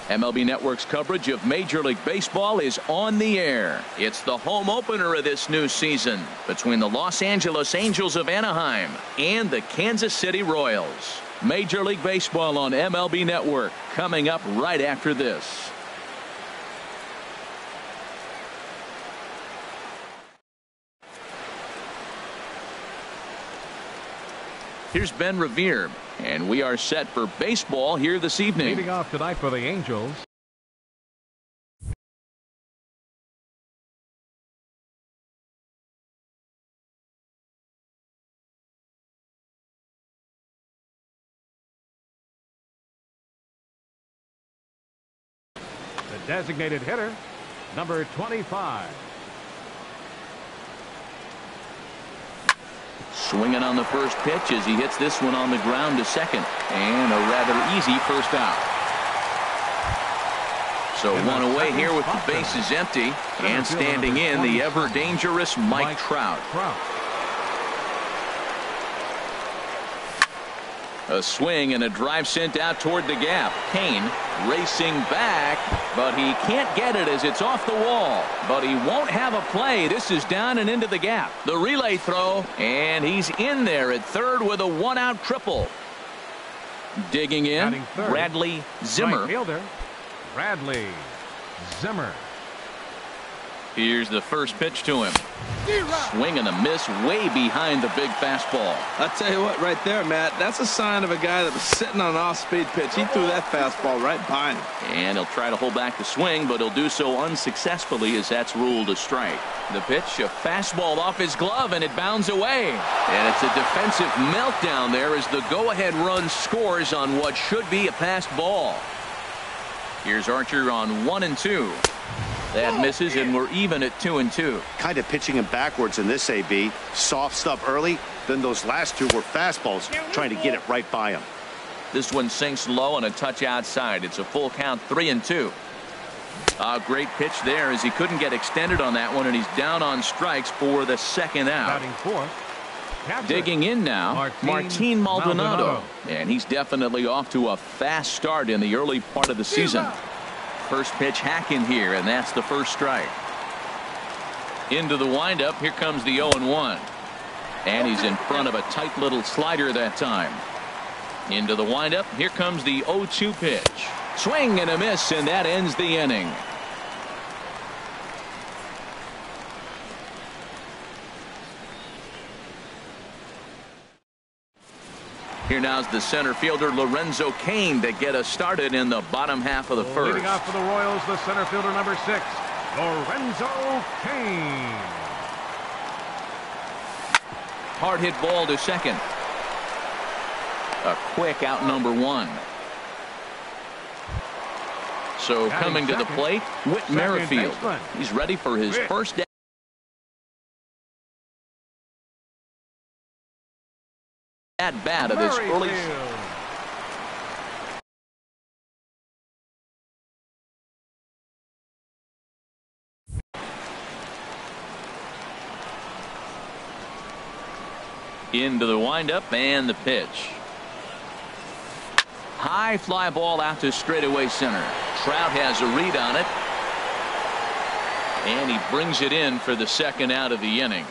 MLB Network's coverage of Major League Baseball is on the air. It's the home opener of this new season between the Los Angeles Angels of Anaheim and the Kansas City Royals. Major League Baseball on MLB Network coming up right after this. Here's Ben Revere, and we are set for baseball here this evening. Leading off tonight for the Angels. The designated hitter, number 25. Swinging on the first pitch as he hits this one on the ground to second. And a rather easy first out. So one away here with the bases empty. And standing in, the ever-dangerous Mike Trout. A swing and a drive sent out toward the gap. Kane racing back, but he can't get it as it's off the wall. But he won't have a play. This is down and into the gap. The relay throw, and he's in there at third with a one-out triple. Digging in, Bradley Zimmer. Right fielder, Bradley Zimmer. Here's the first pitch to him. Swing and a miss way behind the big fastball. I'll tell you what, right there, Matt, that's a sign of a guy that was sitting on an off-speed pitch. He threw that fastball right by him. And he'll try to hold back the swing, but he'll do so unsuccessfully as that's ruled a strike. The pitch, a fastball off his glove, and it bounds away. And it's a defensive meltdown there as the go-ahead run scores on what should be a passed ball. Here's Archer on 1-2. That misses, and we're even at 2-2. Kind of pitching him backwards in this AB. Soft stuff early, then those last two were fastballs, trying to get it right by him. This one sinks low and a touch outside. It's a full count, 3-2. A great pitch there as he couldn't get extended on that one, and he's down on strikes for the second out. Digging in now, Martin Maldonado. And he's definitely off to a fast start in the early part of the season. First pitch hacking here, and that's the first strike. Into the windup, here comes the 0-1. And he's in front of a tight little slider that time. Into the windup, here comes the 0-2 pitch. Swing and a miss, and that ends the inning. Here now's the center fielder Lorenzo Cain to get us started in the bottom half of the first. Leading off for the Royals, the center fielder number 6, Lorenzo Cain. Hard hit ball to second. A quick out number 1. So coming to the plate, Whit Merrifield. He's ready for his first at bat of this early. Into the windup and the pitch. High fly ball out to straightaway center. Trout has a read on it. And he brings it in for the second out of the inning.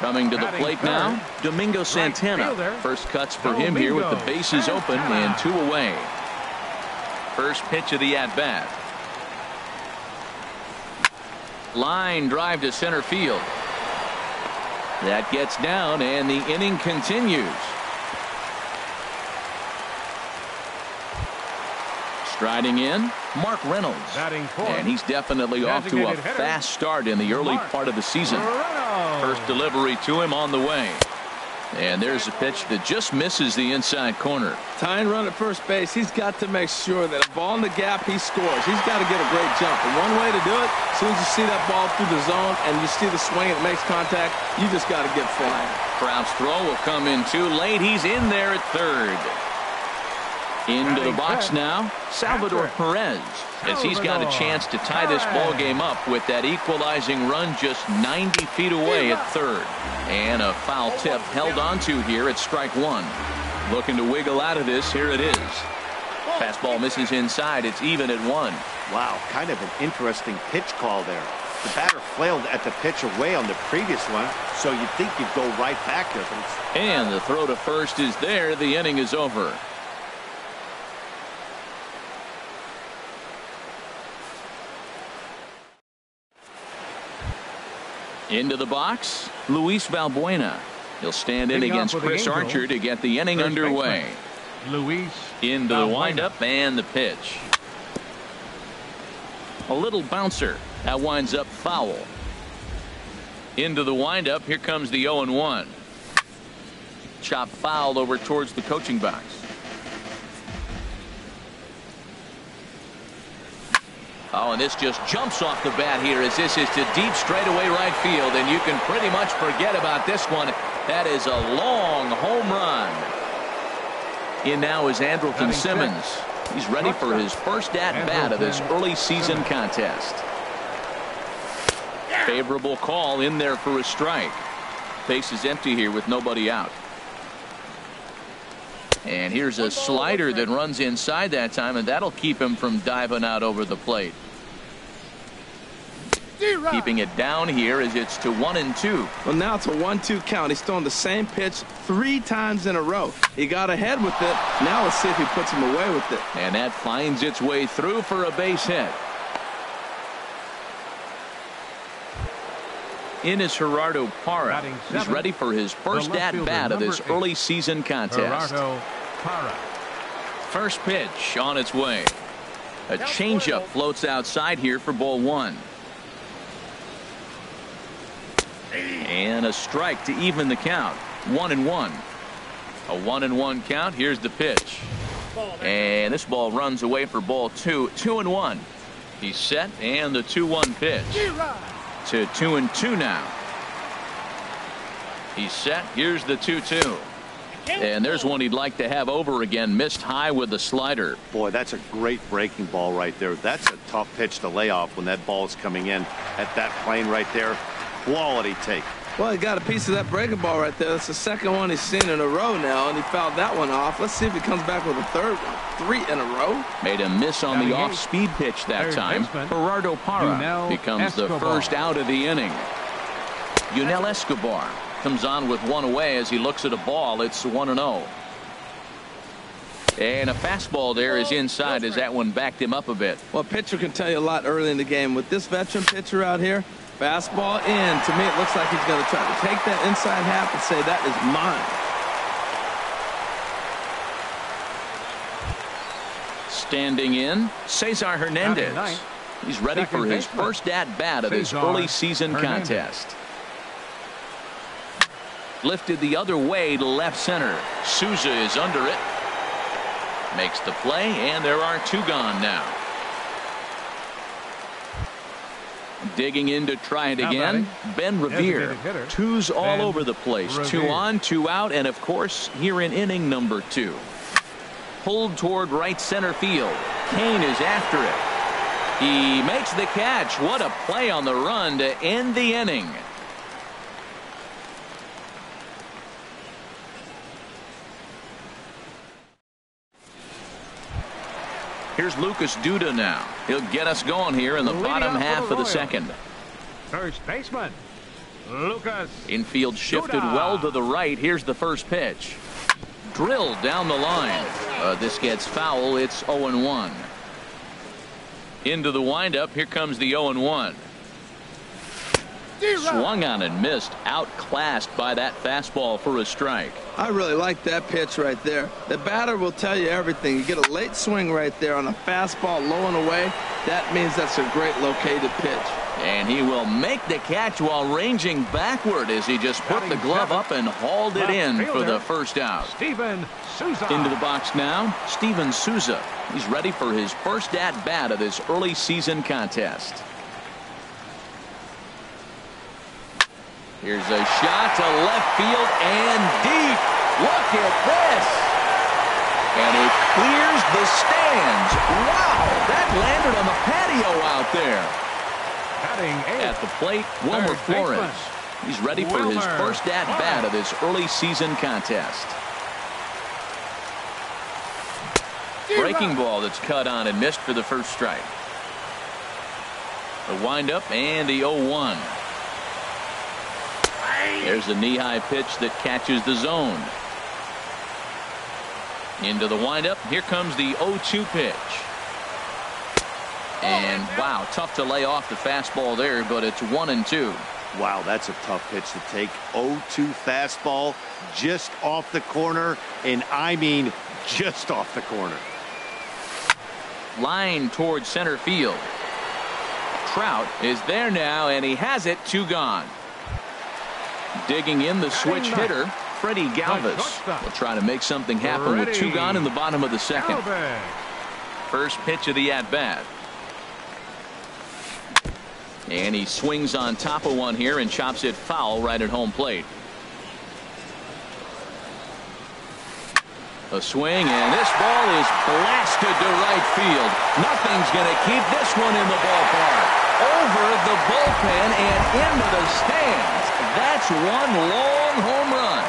Coming to the plate now, Domingo Santana. First cuts for him here with the bases open and 2 away. First pitch of the at-bat. Line drive to center field. That gets down, and the inning continues. Striding in, Mark Reynolds. And he's definitely off to a fast start in the early part of the season. First delivery to him on the way. And there's a pitch that just misses the inside corner. Tying run at first base, he's got to make sure that a ball in the gap, he scores. He's got to get a great jump. And one way to do it, as soon as you see that ball through the zone and you see the swing and it makes contact, you just got to get flying. Trout's throw will come in too late. He's in there at third. Into the box now, Salvador Perez, as he's got a chance to tie this ball game up with that equalizing run just 90 feet away at third. And a foul tip held onto here at strike 1. Looking to wiggle out of this. Here it is. Fastball misses inside. It's even at 1. Wow, kind of an interesting pitch call there. The batter flailed at the pitch away on the previous one, so you'd think you'd go right back there. And the throw to first is there. The inning is over. Into the box, Luis Valbuena. He'll stand in against Chris Archer to get the inning underway. Luis Into the windup and the pitch. A little bouncer. That winds up foul. Into the windup. Here comes the 0-1. Chop foul over towards the coaching box. Oh, and this just jumps off the bat here as this is to deep straightaway right field, and you can pretty much forget about this one. That is a long home run. In now is Andrelton Simmons. He's ready for his first at-bat of this early season contest. Favorable call in there for a strike. Base is empty here with nobody out. And here's a slider that runs inside that time, and that'll keep him from diving out over the plate. Keeping it down here as it's to 1-2. Well, now it's a 1-2 count. He's throwing the same pitch 3 times in a row. He got ahead with it. Now let's see if he puts him away with it. And that finds its way through for a base hit. In is Gerardo Parra. He's ready for his first at-bat of this early season contest. First pitch on its way. A changeup floats outside here for ball 1. And a strike to even the count. 1-1. A 1-1 count. Here's the pitch. And this ball runs away for ball 2. 2-1. He's set, and the 2-1 pitch. To 2-2 now. He's set. Here's the 2-2. And there's one he'd like to have over again. Missed high with the slider. Boy, that's a great breaking ball right there. That's a tough pitch to lay off when that ball is coming in at that plane right there. Quality take. Well, he got a piece of that breaking ball right there. That's the second one he's seen in a row now, and he fouled that one off. Let's see if he comes back with a third one. 3 in a row. Made a miss on the off-speed pitch that time. Gerardo Parra becomes the first out of the inning. Yunel Escobar comes on with one away as he looks at a ball. It's 1-0. And a fastball there is inside as that one backed him up a bit. Well, pitcher can tell you a lot early in the game. With this veteran pitcher out here, fastball in. To me, it looks like he's going to try to take that inside half and say, that is mine. Standing in, Cesar Hernandez. He's ready for his first at-bat of this early season contest. Lifted the other way to left center. Souza is under it. Makes the play, and there are 2 gone now. Digging in to try it again. Ben Revere. 2's all over the place. 2 on, 2 out, and of course here in inning number 2. Pulled toward right center field. Kane is after it. He makes the catch. What a play on the run to end the inning. Here's Lucas Duda now. He'll get us going here in the bottom half of the second. First baseman, Lucas. Infield shifted well to the right. Here's the first pitch. Drilled down the line. This gets foul. It's 0-1. Into the windup. Here comes the 0-1. Swung on and missed. Outclassed by that fastball for a strike. I really like that pitch right there. The batter will tell you everything. You get a late swing right there on a fastball low and away. That means that's a great located pitch. And he will make the catch while ranging backward as he just put the glove up and hauled it in for the first out. Steven Souza. Into the box now, Steven Souza. He's ready for his first at-bat of this early season contest. Here's a shot to left field and deep. Look at this. And it clears the stands. Wow, that landed on the patio out there. At the plate, Wilmer Flores. He's ready for his first at-bat of this early season contest. Breaking ball that's cut on and missed for the first strike. The windup and the 0-1. There's the knee-high pitch that catches the zone. Into the windup. Here comes the 0-2 pitch. And wow, tough to lay off the fastball there, but it's 1-2. Wow, that's a tough pitch to take. 0-2 fastball just off the corner, and I mean just off the corner. Line towards center field. Trout is there now, and he has it. 2 gone. Digging in the switch hitter, Freddie Galvis will try to make something happen with 2 gone in the bottom of the second. First pitch of the at-bat. And he swings on top of one here and chops it foul right at home plate. A swing, and this ball is blasted to right field. Nothing's going to keep this one in the ballpark. Over the bullpen and into the stands. That's one long home run.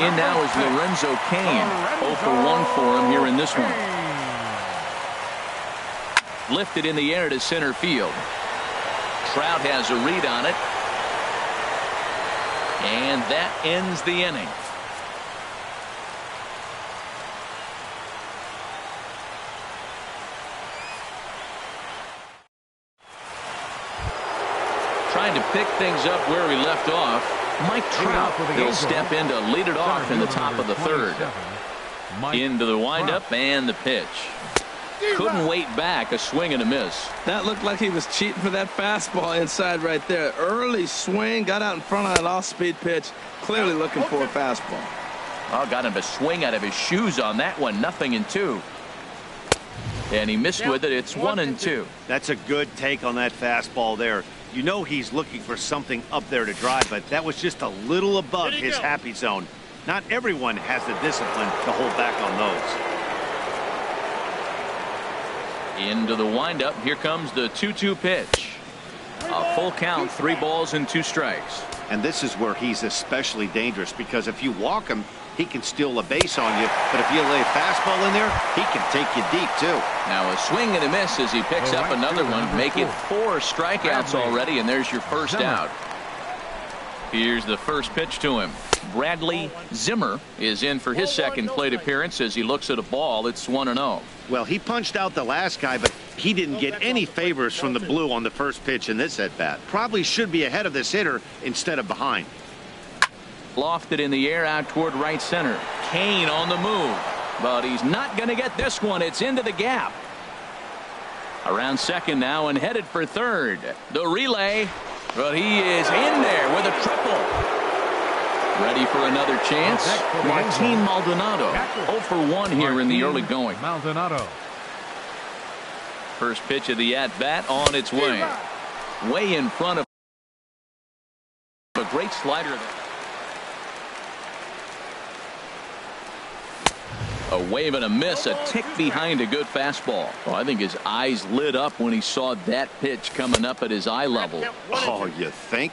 In now is Lorenzo Cain. 0 for 1 for him here in this one. Lifted in the air to center field. Trout has a read on it. And that ends the inning. Trying to pick things up where we left off. Mike Trout will step in to lead it off in the top of the third. Into the windup and the pitch. Couldn't wait back. A swing and a miss. That looked like he was cheating for that fastball inside right there. Early swing, got out in front of that off-speed pitch. Clearly looking for a fastball. Oh, got him to swing out of his shoes on that one. 0-2. And he missed with it. It's 1-2. That's a good take on that fastball there. You know he's looking for something up there to drive, but that was just a little above his happy zone. Not everyone has the discipline to hold back on those. Into the windup. Here comes the 2-2 pitch. A full count, 3 balls and 2 strikes. And this is where he's especially dangerous, because if you walk him, he can steal a base on you. But if you lay a fastball in there, he can take you deep, too. Now a swing and a miss as he picks up another one. Make it 4 strikeouts already, and there's your first out. Here's the first pitch to him. Bradley Zimmer is in for his second plate appearance as he looks at a ball. It's 1-0. Well, he punched out the last guy, but he didn't get any favors from the blue on the first pitch in this at-bat. Probably should be ahead of this hitter instead of behind. Lofted in the air out toward right center. Cain on the move, but he's not going to get this one. It's into the gap. Around second now and headed for third. The relay, but he is in there with a triple. Ready for another chance. Martin Maldonado 0 for 1 here in the early going. Maldonado. First pitch of the at-bat on its way. Way in front of a great slider. A wave and a miss, a tick behind a good fastball. Oh, I think his eyes lit up when he saw that pitch coming up at his eye level. Oh, you think?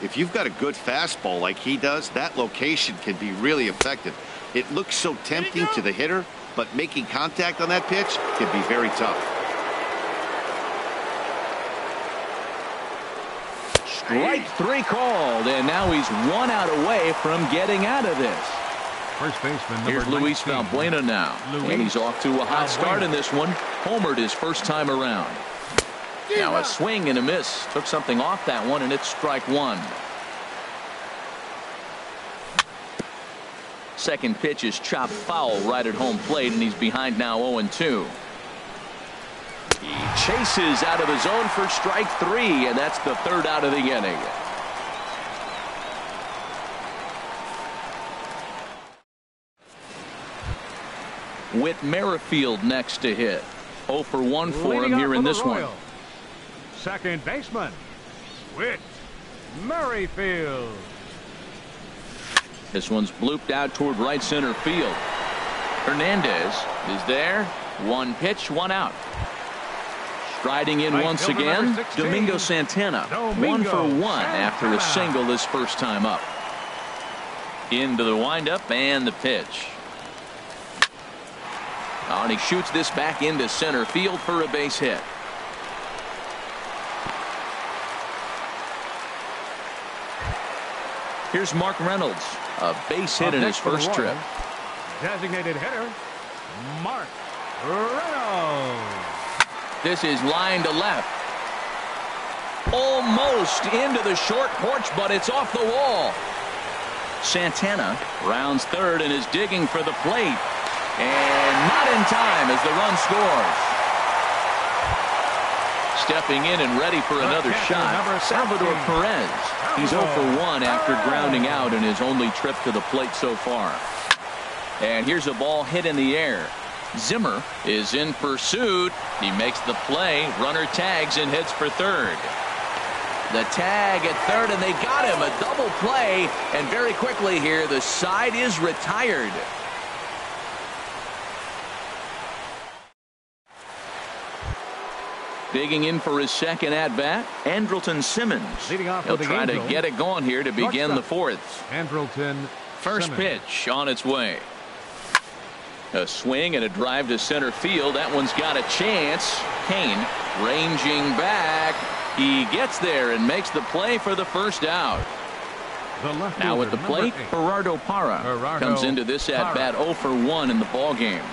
If you've got a good fastball like he does, that location can be really effective. It looks so tempting to the hitter, but making contact on that pitch can be very tough. Strike 3 called, and now he's 1 out away from getting out of this. First baseman Here's Luis Valbuena now, and he's off to a hot start in this one. Homered his first time around. Now a swing and a miss. Took something off that one, and it's strike 1. Second pitch is chopped foul right at home plate, and he's behind now 0-2. He chases out of the zone for strike 3, and that's the 3rd out of the inning. Whit Merrifield next to hit. 0 for 1 for him here in this one. Second baseman, Whit Merrifield. This one's blooped out toward right center field. Hernandez is there. 1 pitch, 1 out. Striding in once again, Domingo Santana. 1 for 1 after a single this first time up. Into the windup and the pitch. Oh, and he shoots this back into center field for a base hit. Here's Mark Reynolds, a base hit in his first trip. Designated hitter, Mark Reynolds. This is line to left. Almost into the short porch, but it's off the wall. Santana rounds third and is digging for the plate. And not in time as the run scores. Stepping in and ready for another shot, Salvador Perez. He's 0 for 1 after grounding out in his only trip to the plate so far. And here's a ball hit in the air. Zimmer is in pursuit. He makes the play. Runner tags and hits for third. The tag at third, and they got him. A double play. And very quickly here, the side is retired. Digging in for his second at-bat, Andrelton Simmons. He'll try to get it going here to begin the fourth. Andrelton First pitch on its way. A swing and a drive to center field. That one's got a chance. Kane ranging back. He gets there and makes the play for the first out. Now at the plate, Gerardo Parra comes into this at-bat 0 for 1 in the ballgame.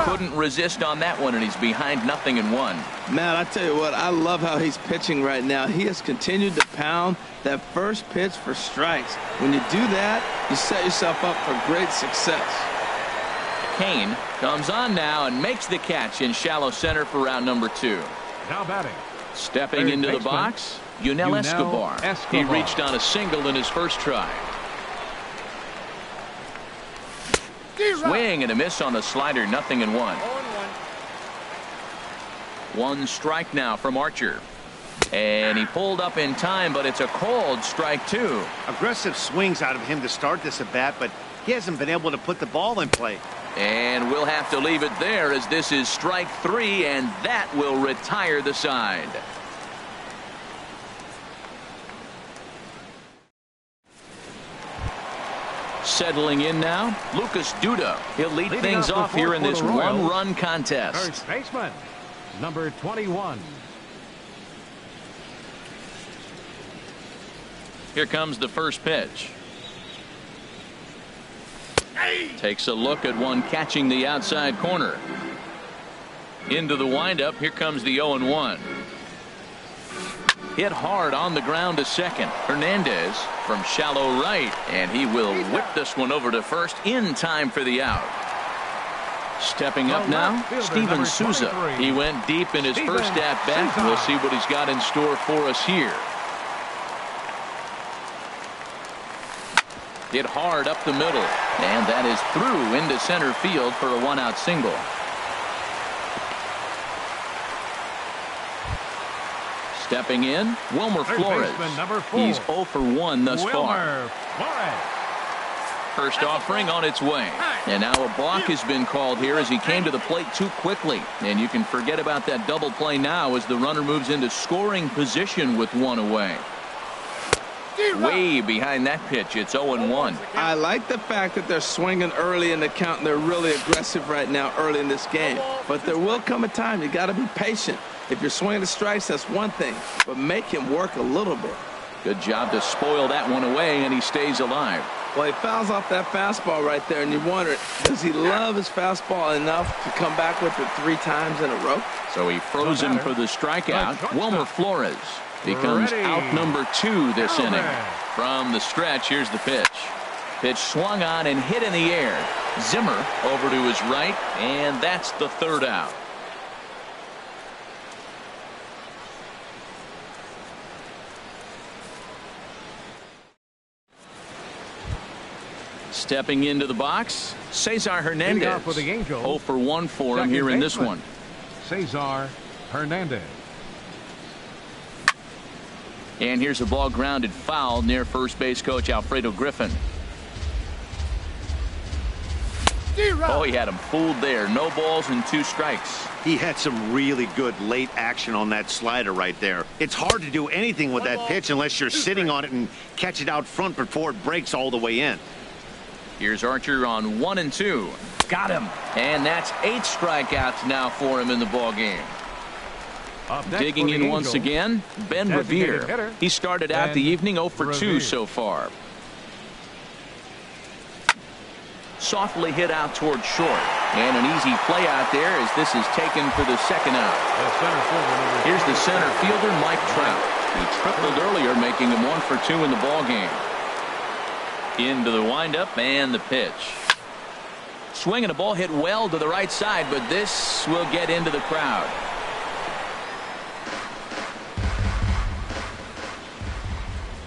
Couldn't resist on that one, and he's behind 0-1. Man, I tell you what, I love how he's pitching right now. He has continued to pound that first pitch for strikes. When you do that, you set yourself up for great success. Kane comes on now and makes the catch in shallow center for round number 2. Now batting. Stepping into the box, Yunel Escobar. He reached on a single in his first try. Swing and a miss on the slider, 0-1. One strike now from Archer. And he pulled up in time, but it's a called strike 2. Aggressive swings out of him to start this at bat, but he hasn't been able to put the ball in play. And we'll have to leave it there as this is strike 3, and that will retire the side. Settling in now, Lucas Duda. He'll lead things off here in this one-run contest. First baseman, number 21. Here comes the first pitch. Takes a look at one catching the outside corner. Into the windup. Here comes the 0-1. Hit hard on the ground to second. Hernandez from shallow right, and he will whip this one over to first in time for the out. Stepping up now, Steven Souza. He went deep in his first at bat. We'll see what he's got in store for us here. Hit hard up the middle, and that is through into center field for a one-out single. Stepping in, Wilmer Flores. He's 0 for 1 thus far. First offering on its way. And now a balk has been called here as he came to the plate too quickly. And you can forget about that double play now as the runner moves into scoring position with one away. Way behind that pitch. It's 0-1. I like the fact that they're swinging early in the count, and they're really aggressive right now early in this game. But there will come a time you got to be patient. If you're swinging the strikes, that's one thing, but make him work a little bit. Good job to spoil that one away, and he stays alive. Well, he fouls off that fastball right there, and you wonder, does he love his fastball enough to come back with it 3 times in a row? So he froze him for the strikeout. Wilmer Flores becomes out number 2 this inning. From the stretch, here's the pitch. Pitch swung on and hit in the air. Zimmer over to his right, and that's the third out. Stepping into the box, Cesar Hernandez. 0 for 1 for him here in this one. Cesar Hernandez. And here's a ball grounded foul near first base coach Alfredo Griffin. Oh, he had him fooled there. No balls and 2 strikes. He had some really good late action on that slider right there. It's hard to do anything with that pitch unless you're sitting on it and catch it out front before it breaks all the way in. Here's Archer on 1-2. Got him. And that's 8 strikeouts now for him in the ball game. Digging in once again, Ben Revere. He started out the evening 0 for 2 so far. Softly hit out toward short. And an easy play out there as this is taken for the second out. Here's the center fielder, Mike Trout. He tripled earlier, making him 1 for 2 in the ball game. Into the windup and the pitch. Swinging a ball hit well to the right side, but this will get into the crowd.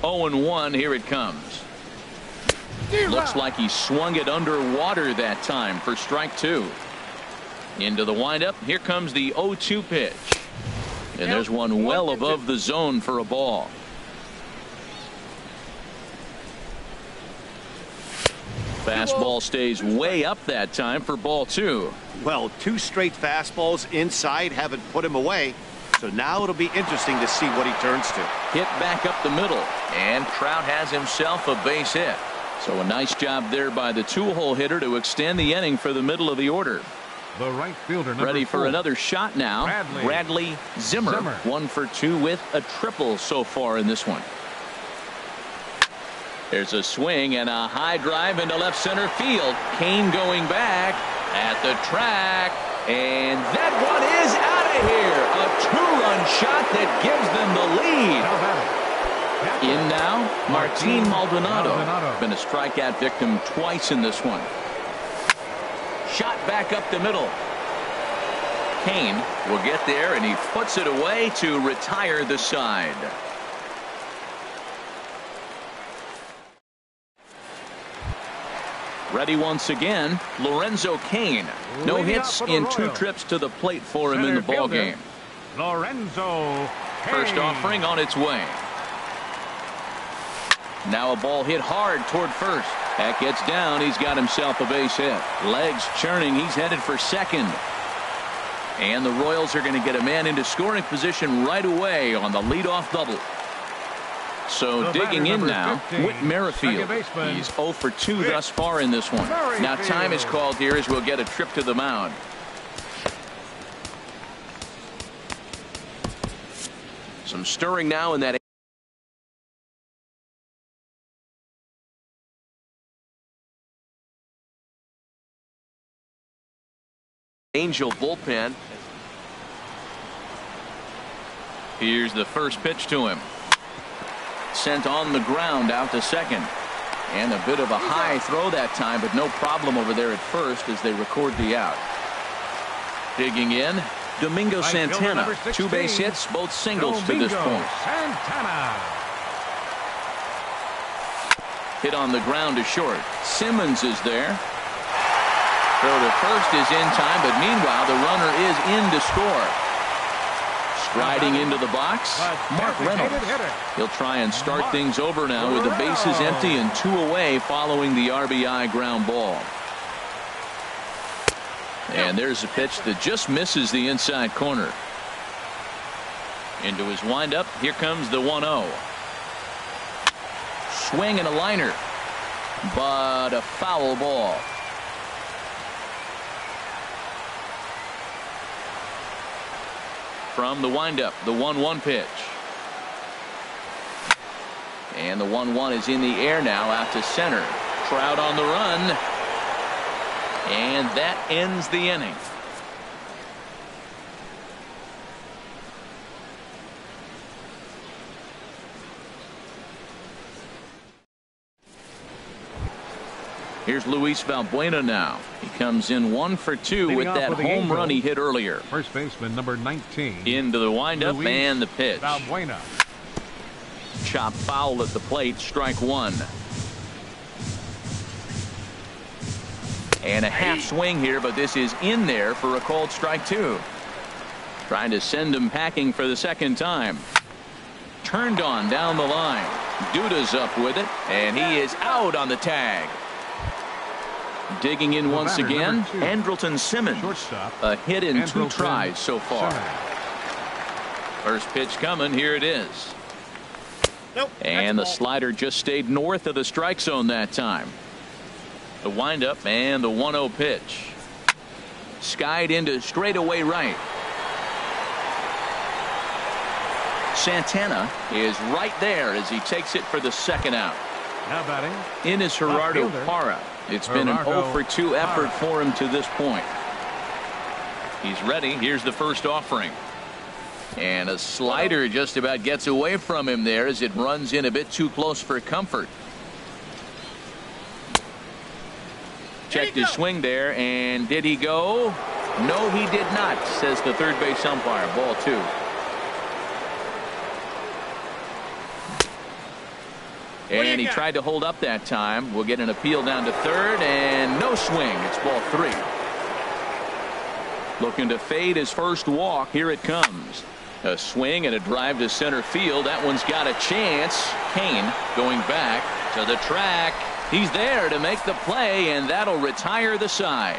Oh and 1, here it comes. Looks like he swung it underwater that time for strike 2. Into the windup. Here comes the 0-2 pitch. And there's one well above the zone for a ball. Fastball stays way up that time for ball 2. Well, 2 straight fastballs inside haven't put him away. So now it'll be interesting to see what he turns to. Hit back up the middle. And Trout has himself a base hit. So a nice job there by the 2-hole hitter to extend the inning for the middle of the order. The right fielder, ready for 4. another shot now. Bradley Zimmer. 1 for 2 with a triple so far in this one. There's a swing and a high drive into left center field. Kane going back at the track. And that one is out of here. A 2-run shot that gives them the lead. In now, Martin Maldonado. Been a strikeout victim twice in this one. Shot back up the middle. Kane will get there, and he puts it away to retire the side. Ready once again, Lorenzo Kane. No hits in 2 trips to the plate for him in the ball game. Lorenzo Kane. First offering on its way. Now a ball hit hard toward first. That gets down. He's got himself a base hit. Legs churning. He's headed for second. And the Royals are going to get a man into scoring position right away on the leadoff double. So digging in now, Whit Merrifield. He's 0 for 2 thus far in this one. Now time is called here as we'll get a trip to the mound. Some stirring now in that Angel bullpen. Here's the first pitch to him. Sent on the ground out to second. And a bit of a high throw that time, but no problem over there at first as they record the out. Digging in, Domingo Santana. 2 base hits, both singles to this point. Santana. Hit on the ground to short. Simmons is there. Throw to first is in time, but meanwhile the runner is in to score. Striding into the box, Mark Reynolds. He'll try and start things over now with the bases empty and 2 away following the RBI ground ball. And there's a pitch that just misses the inside corner. Into his windup. Here comes the 1-0. Swing and a liner, but a foul ball. From the windup, the 1-1 pitch. And the 1-1 is in the air now out to center. Trout on the run. And that ends the inning. Here's Luis Valbuena now. He comes in 1 for 2 with that home run he hit earlier. First baseman number 19. Into the windup and the pitch. Valbuena. Chop foul at the plate, strike 1. And a half swing here, but this is in there for a called strike 2. Trying to send him packing for the second time. Turned on down the line. Duda's up with it, and he is out on the tag. Digging in once again, Andrelton Simmons. A hit in 2 tries so far. First pitch coming. Here it is. And the slider just stayed north of the strike zone that time. The windup and the 1-0 pitch. Skied into straightaway right. Santana is right there as he takes it for the second out. Now batting. In is Gerardo Parra. It's been an 0 for 2 effort for him to this point. He's ready. Here's the first offering. And a slider just about gets away from him there as it runs in a bit too close for comfort. Checked his swing there, and did he go? No, he did not, says the third base umpire. Ball 2. And he tried to hold up that time. We'll get an appeal down to third, and no swing. It's ball 3. Looking to fade his first walk. Here it comes. A swing and a drive to center field. That one's got a chance. Kane going back to the track. He's there to make the play, and that'll retire the side.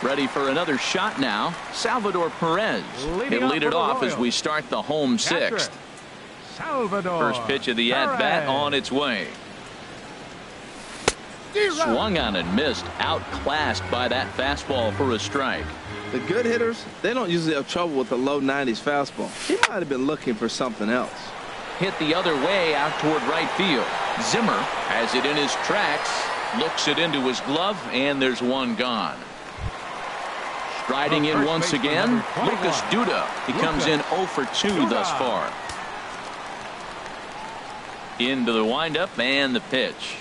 Ready for another shot now. Salvador Perez. He'll lead it off as we start the home 6th. First pitch of the at-bat on its way. Swung on and missed. Outclassed by that fastball for a strike. The good hitters, they don't usually have trouble with the low 90s fastball. He might have been looking for something else. Hit the other way out toward right field. Zimmer has it in his tracks. Looks it into his glove, and there's one gone. Striding in once again, Lucas Duda. He comes in 0 for 2 thus far. Into the windup and the pitch.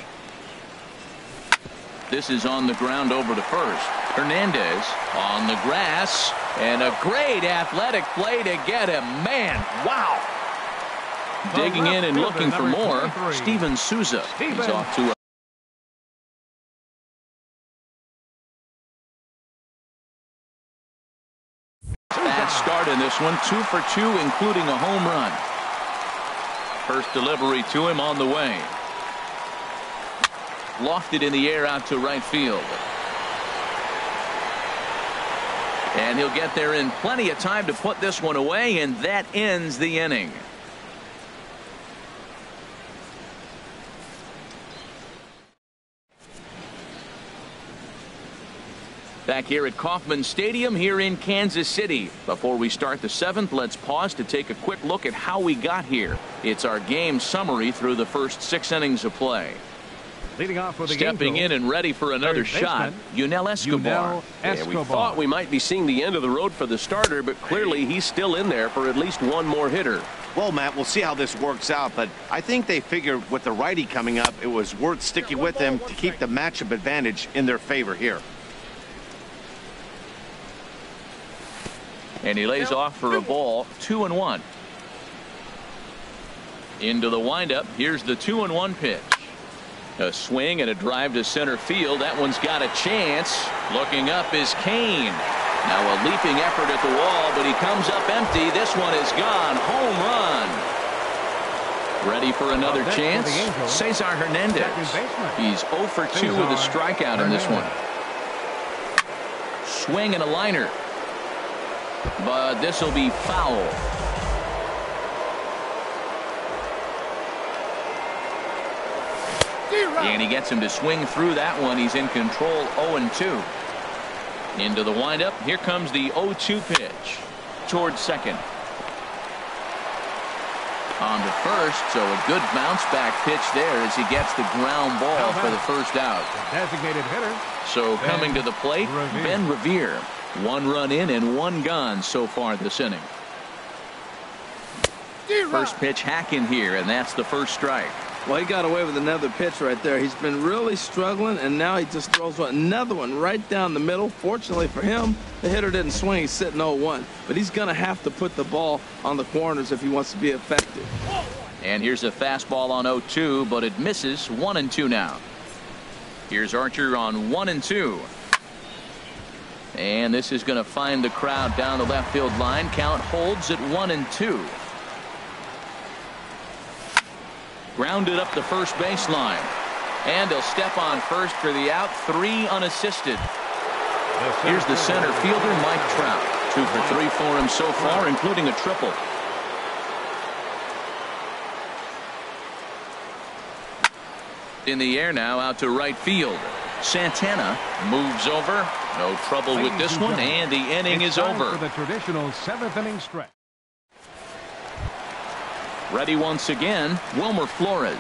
This is on the ground over to first. Hernandez on the grass, and a great athletic play to get him. Man, wow. Digging in and looking for more. Steven Souza. He's off to a fast start in this one. 2 for 2, including a home run. First delivery to him on the way. Lofted in the air out to right field. And he'll get there in plenty of time to put this one away, and that ends the inning. Back here at Kauffman Stadium here in Kansas City. Before we start the 7th, let's pause to take a quick look at how we got here. It's our game summary through the first 6 innings of play. Leading off with Stepping in and ready for another shot, Yunel Escobar. Yeah, we thought we might be seeing the end of the road for the starter, but clearly he's still in there for at least one more hitter. Well, Matt, we'll see how this works out, but I think they figured with the righty coming up, it was worth sticking with him to keep the matchup advantage in their favor here. And he lays off for a ball. 2-1. Into the windup. Here's the 2-1 pitch. A swing and a drive to center field. That one's got a chance. Looking up is Kane. Now a leaping effort at the wall, but he comes up empty. This one is gone. Home run. Ready for another chance. Cesar Hernandez. He's 0 for 2 with a strikeout in this one. Swing and a liner. But this will be foul. And he gets him to swing through that one. He's in control. 0-2. Into the windup. Here comes the 0-2 pitch towards second. On to first. So a good bounce back pitch there as he gets the ground ball for the first out. Designated hitter. So coming to the plate, Ben Revere. 1 run in and 1 gone so far this inning. First pitch hacking here, and that's the first strike. Well, he got away with another pitch right there. He's been really struggling, and now he just throws another one right down the middle. Fortunately for him, the hitter didn't swing. He's sitting 0-1. But he's going to have to put the ball on the corners if he wants to be effective. And here's a fastball on 0-2, but it misses. 1-2 now. Here's Archer on 1-2. And this is going to find the crowd down the left field line. Count holds at 1-2. Grounded up the first baseline. And he'll step on first for the out. 3 unassisted. Here's the center fielder, Mike Trout. 2 for 3 for him so far, including a triple. In the air now, out to right field. Santana moves over. No trouble with this one, and the inning is over. For the traditional 7th inning stretch. Ready once again, Wilmer Flores.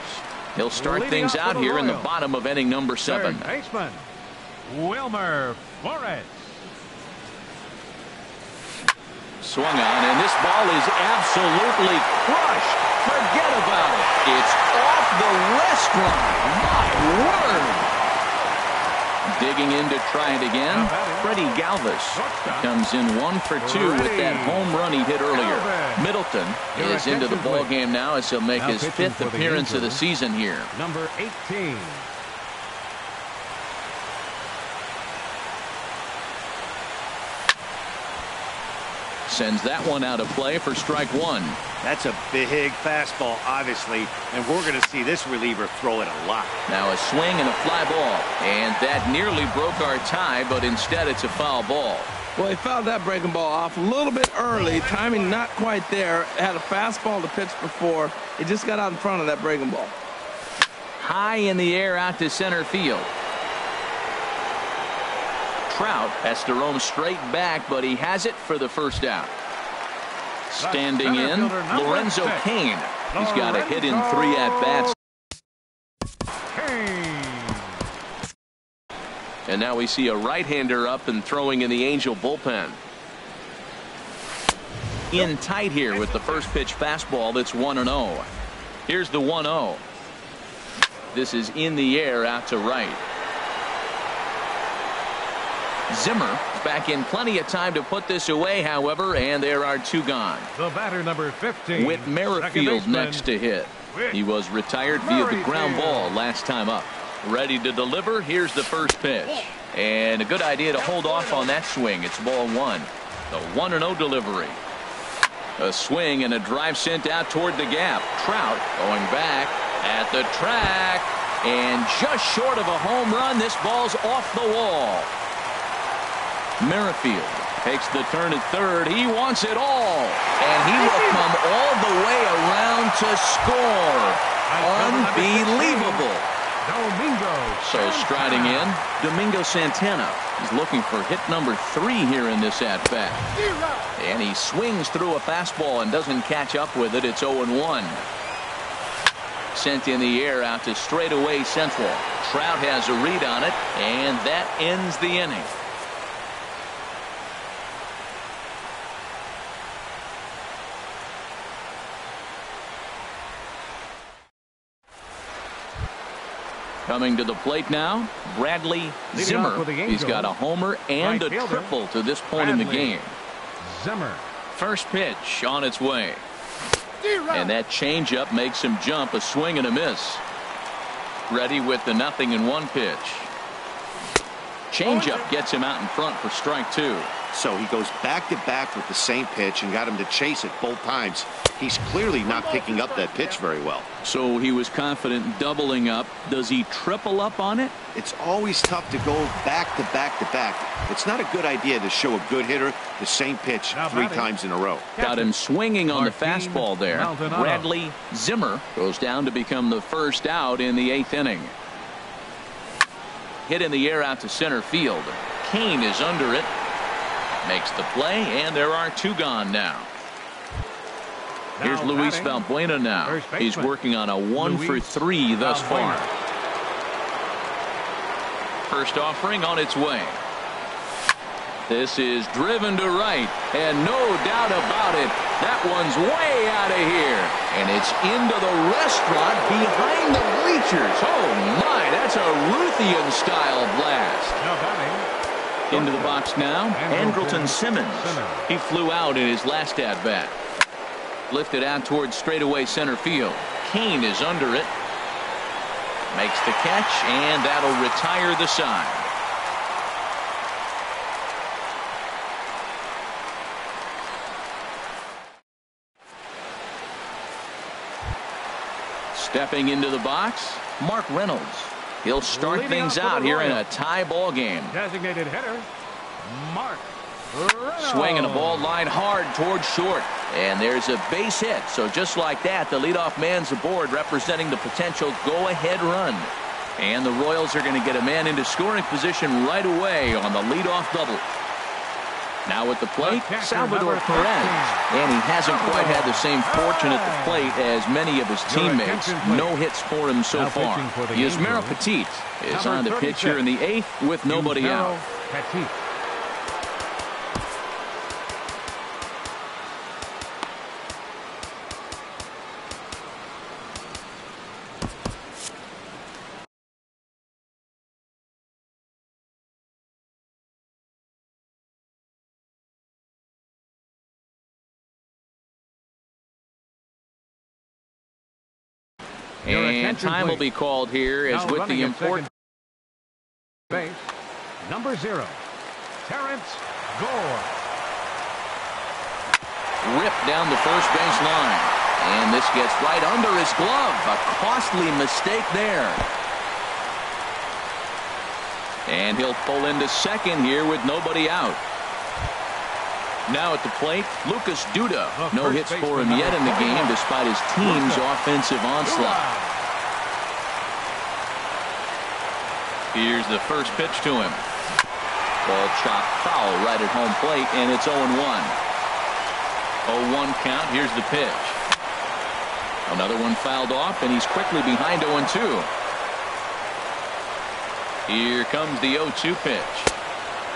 He'll start things out here in the bottom of inning number 7. Third baseman, Wilmer Flores. Swung on, and this ball is absolutely crushed. Forget about it. It's off the restaurant. My word. Digging in to try it again. Freddie Galvis comes in 1 for 2 with that home run he hit earlier. Middleton is into the ball game now as he'll make his 5th appearance of the season here. Number 18. Sends that one out of play for strike 1. That's a big fastball, obviously, and we're going to see this reliever throw it a lot. Now a swing and a fly ball, and that nearly broke our tie, but instead it's a foul ball. Well, he fouled that breaking ball off a little bit early. Timing not quite there. Had a fastball to pitch before. He just got out in front of that breaking ball. High in the air out to center field. Trout has to roam straight back, but he has it for the first out. Standing in, Lorenzo Cain. He's got a hit in 3 at-bats. And now we see a right-hander up and throwing in the Angel bullpen. In tight here with the first pitch fastball that's 1-0. Here's the 1-0. This is in the air out to right. Zimmer back in plenty of time to put this away, however, and there are 2 gone. The batter, number 15. Whit Merrifield next to hit. He was retired via the ground ball last time up. Ready to deliver. Here's the first pitch. And a good idea to hold off on that swing. It's ball 1. The 1-0 delivery. A swing and a drive sent out toward the gap. Trout going back at the track. And just short of a home run, this ball's off the wall. Merrifield takes the turn at third. He wants it all. And he will come all the way around to score. Unbelievable. So striding in, Domingo Santana. He's looking for hit number 3 here in this at-bat. And he swings through a fastball and doesn't catch up with it. It's 0-1. Sent in the air out to straightaway central. Trout has a read on it, and that ends the inning. Coming to the plate now, Bradley Zimmer. He's got a homer and a triple to this point in the game. Zimmer. First pitch on its way. And that changeup makes him jump, a swing and a miss. Ready with the 0-1 pitch. Changeup gets him out in front for strike 2. So he goes back-to-back with the same pitch and got him to chase it both times. He's clearly not picking up that pitch very well. So he was confident doubling up. Does he triple up on it? It's always tough to go back-to-back-to-back. It's not a good idea to show a good hitter the same pitch 3 times in a row. Got him swinging on the fastball there. Bradley Zimmer goes down to become the first out in the 8th inning. Hit in the air out to center field. Cain is under it. Makes the play, and there are 2 gone now. Here's Luis Valbuena now. He's working on a 1 for 3 thus far. First offering on its way. This is driven to right, and no doubt about it, that one's way out of here. And it's into the restaurant behind the bleachers. Oh my, that's a Ruthian-style blast. Into the box now, Andrelton Simmons. He flew out in his last at-bat. Lifted out towards straightaway center field. Cain is under it. Makes the catch, and that'll retire the side. Stepping into the box, Mark Reynolds. He'll start things out here in a tie ball game. Designated hitter, Mark Swinging a ball line hard towards short. And there's a base hit. So just like that, the leadoff man's aboard, representing the potential go-ahead run. And the Royals are going to get a man into scoring position right away on the leadoff double. Now at the plate, Salvador Perez. And he hasn't quite had the same fortune at the plate as many of his teammates. No hits for him so far. Yusmeiro Petit is on the pitch here in the 8th with nobody out. And time will be called here as with the important base, number 0, Terrence Gore. Ripped down the first base line. And this gets right under his glove. A costly mistake there. And he'll pull into second here with nobody out. Now at the plate, Lucas Duda. No hits for him yet in the game despite his team's offensive onslaught. Here's the first pitch to him. Ball chopped foul right at home plate, and it's 0-1. 0-1 count. Here's the pitch. Another one fouled off, and he's quickly behind 0-2. Here comes the 0-2 pitch.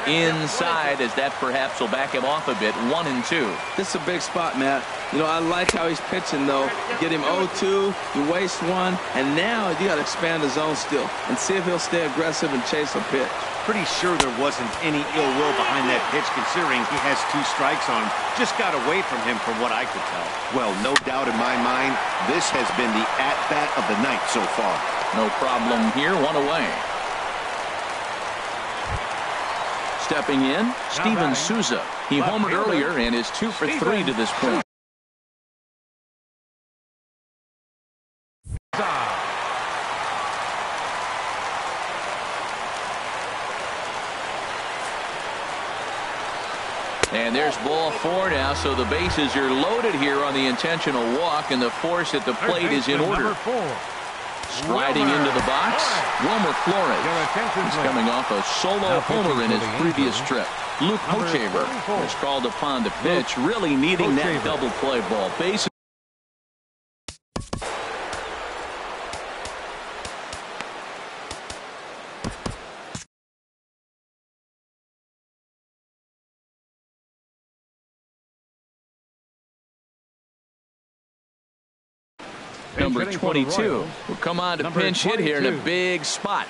Inside, as that perhaps will back him off a bit. 1-2. This is a big spot, Matt. You know, I like how he's pitching, though. Get him 0-2, you waste one, and now you got to expand the zone still and see if he'll stay aggressive and chase a pitch. Pretty sure there wasn't any ill will behind that pitch, considering he has 2 strikes on him. Just got away from him from what I could tell. Well, no doubt in my mind, this has been the at-bat of the night so far. No problem here. 1 away. Stepping in, Steven Souza. He homered earlier and is 2 for 3 to this point. And there's ball 4 now, so the bases are loaded here on the intentional walk, and the force at the plate is in order. Striding into the box, Wilmer Flores. He's coming off a solo homer in his previous trip. Luke Hochevar is called upon to pitch, really needing that double play ball. Base. Number 22 will come on to pinch hit here in a big spot.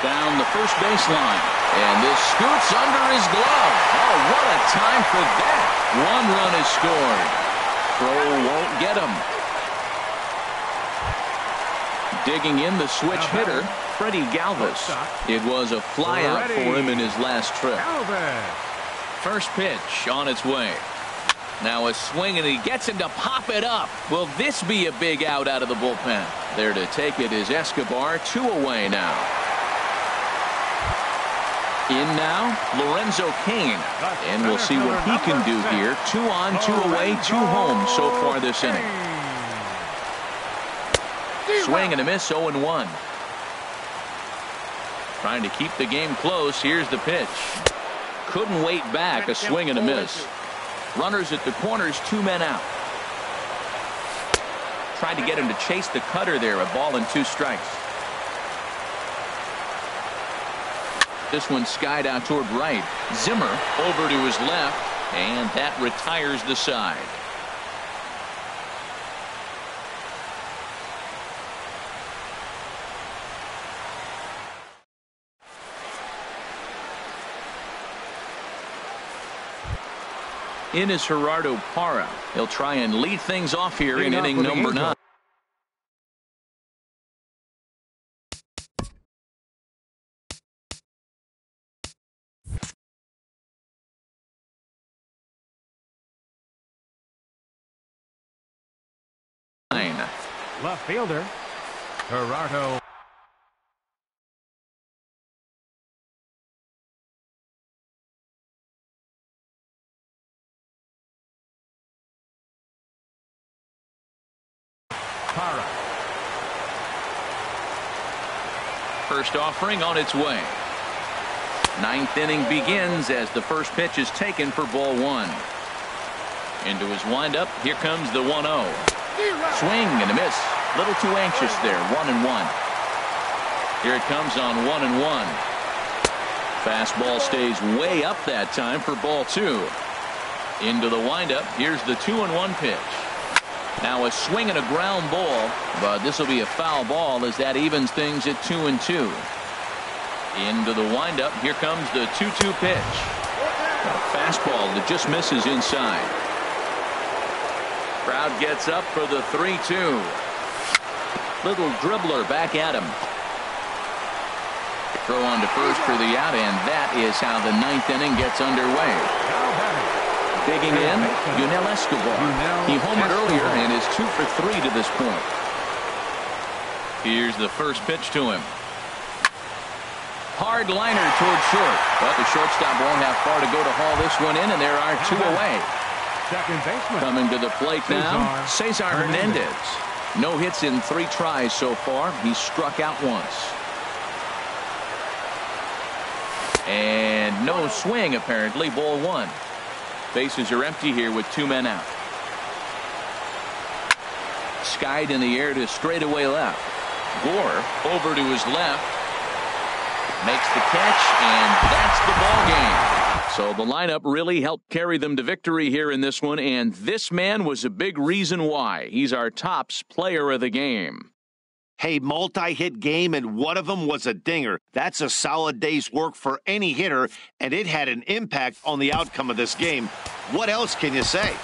Down the first baseline. And this scoots under his glove. Oh, what a time for that. 1 run is scored. Throw won't get him. Digging in the switch hitter, Freddie Galvis. It was a flyout for him in his last trip. First pitch on its way. Now a swing, and he gets him to pop it up. Will this be a big out of the bullpen? There to take it is Escobar. 2 away now. In now, Lorenzo Cain. And we'll see what he can do here. 2 on, 2 away, 2 home so far this inning. Swing and a miss, 0-1. Trying to keep the game close. Here's the pitch. Couldn't wait back. A swing and a miss. Runners at the corners, 2 men out. Tried to get him to chase the cutter there. A ball and 2 strikes. This one skied out toward right. Zimmer over to his left, and that retires the side. In is Gerardo Parra. He'll try and lead things off here in inning number 9. line. Left fielder, Gerardo. Para. First offering on its way. Ninth inning begins as the first pitch is taken for ball one. Into his windup. Here comes the 1-0. Swing and a miss. Little too anxious there. 1-1. Here it comes on 1-1. Fastball stays way up that time for ball two. Into the windup. Here's the 2-1 pitch. Now a swing and a ground ball, but this will be a foul ball as that evens things at 2-2. Into the windup. Here comes the 2-2 pitch. A fastball that just misses inside. Crowd gets up for the 3-2. Little dribbler back at him. Throw on to first for the out, and that is how the ninth inning gets underway. Digging in, Yunel Escobar. He homered earlier and is 2 for 3 to this point. Here's the first pitch to him. Hard liner toward short, but the shortstop won't have far to go to haul this one in, and there are two away. Second baseman. Coming to the plate now, Cesar Hernandez. No hits in 3 tries so far. He's struck out once. And no swing, apparently. Ball one. Bases are empty here with 2 men out. Skied in the air to straightaway left. Gore over to his left. Makes the catch, and that's the ball game. So the lineup really helped carry them to victory here in this one, and this man was a big reason why. He's our tops player of the game. Hey, multi-hit game, and one of them was a dinger. That's a solid day's work for any hitter, and it had an impact on the outcome of this game. What else can you say?